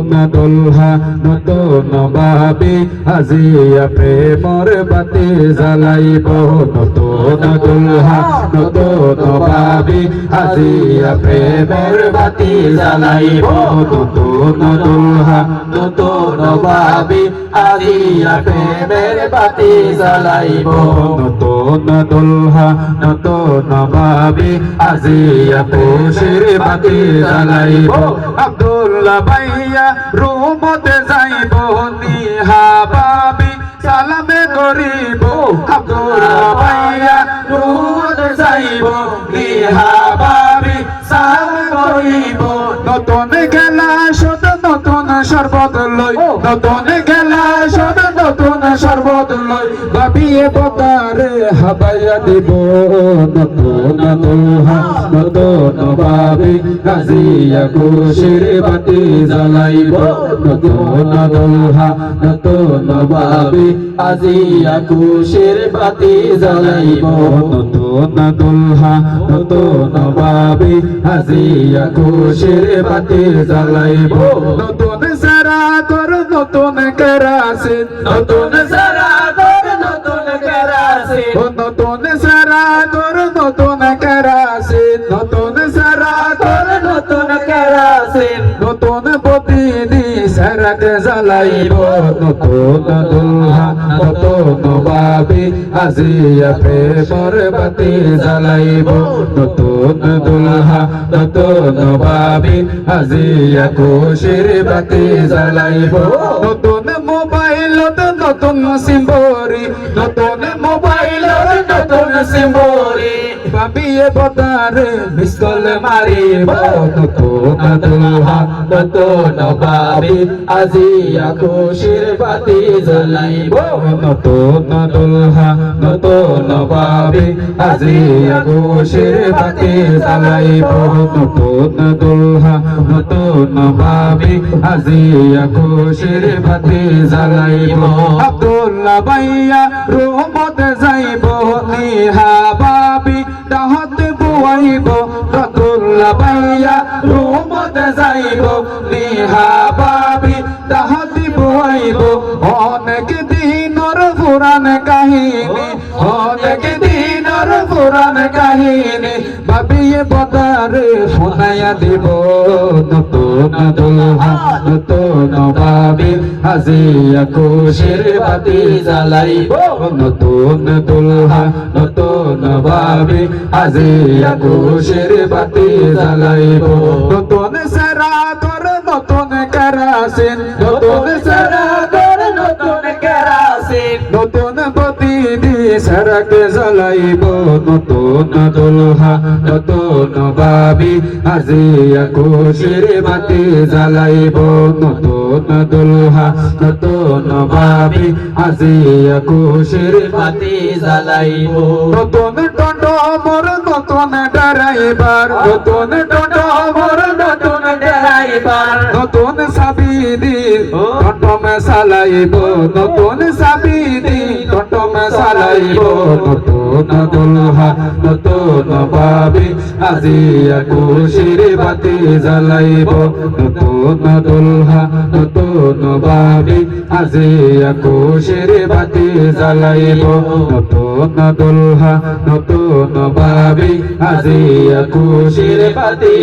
নতুন দোলহা নতুন ভাবি আজিয়া প্রেমর বাতি জ্বালাইব নতুন দোলহা নতুন ভাবি আজিয়া প্রেমর বাতি জ্বালাইব নতুন দোলহা নতুন ভাবি আজিয়া প্রেমের বাতি জ্বালাইব নতুন দোলহা নতুন ভাবি আজিয়া খুশির বাতি জ্বালাইব আব্দুল্লাহ ভাইয়া রুমতে যাইব নিহা ভাবি সালামে করিব আব্দুল্লাহ ভাইয়া রুমতে যাইব নিহা ভাবি সালাম করিব নতুন খেলা শত নতুন শরবত লই নতুন খেলা শত নতুন শরবত লই ভাবিয়ে বতারে হাবাইয়া দিব নতুন দোলহা নতুন ভাবি আজিয়া খুশির বাতি জ্বালাইব নতুন দোলহা নতুন ভাবি আজিয়া খুশির বাতি জ্বালাইব নতুন দোলহা নতুন ভাবি আজিয়া খুশির বাতি জ্বালাইব নতুন সারা কর নতুন কেরাসিন নতুন সারা কর নতুন কেরাসিন নতুন সারা কর নতুন কেরাসিন নতুন সারা কর নতুন কেরাসিন নতুন প্রতিদি সারাকে জ্বালাইব নতুন দোলহা নতুন ভাবি আজিয়া প্রেমর বাতি জ্বালাইব নতুন দোলহা নতুন ভাবি আজিয়া খুশির বাতি জ্বালাইব নতুন মোবাইলত নতুন সিম্বরি নতুন মোবাইলত নতুন সিম্বরি ভাবিয়ে বতারে মিসকল মারিব নতুন দোলহা নতুন ভাবি আজিয়া খুশির বাতি জ্বালাইব নতুন দোলহা নতুন ভাবি আজিয়া খুশির বাতি জ্বালাইব নতুন দোলহা নতুন ভাবি আজিয়া খুশির বাতি জ্বালাইব আব্দুল্লাহ ভাইয়া রুমতে যাইব নিহা ভাবি দাহত বুয়াইব আব্দুল্লাহ ভাইয়া রুমতে যাইব নিহা ভাবি দাহত বুয়াইব অনেক দিনর পুরান কাহিনী অনেক দিনর পুরান কাহিনী ভাবিয়ে বতারে শোনাইয়া দিব নতুন দোলহা নতুন ভাবি আজিয়া খুশির বাতি জ্বালাইব নতুন দোলহা নতুন ভাবি আজিয়া খুশির বাতি জ্বালাইব নতুন সারা কর নতুন কেরাসিন নতুন সারা কর নতুন কেরাসিন নতুন প্রতিদি সারাকে জ্বালাইব নতুন দোলহা নতুন ভাবি আজিয়া খুশির বাতি জ্বালাইব নতুন দোলহা নতুন ভাবি আজিয়া খুশির বাতি জ্বালাইব নতুন টন্ডমর নতুন ড্রাইভার নতুন টন্ডমর নতুন ড্রাইভার নতুন সাবিদি টন্ডমে চালাইব নতুন সাবিদি টন্ডমে চালাইব নতুন দোলহা নতুন ভাবি আজিয়া খুশির বাতি জ্বালাইব নতুন দোলহা নতুন ভাবি আজিয়া খুশির বাতি জ্বালাইব নতুন দোলহা নতুন ভাবি আজিয়া খুশির বাতি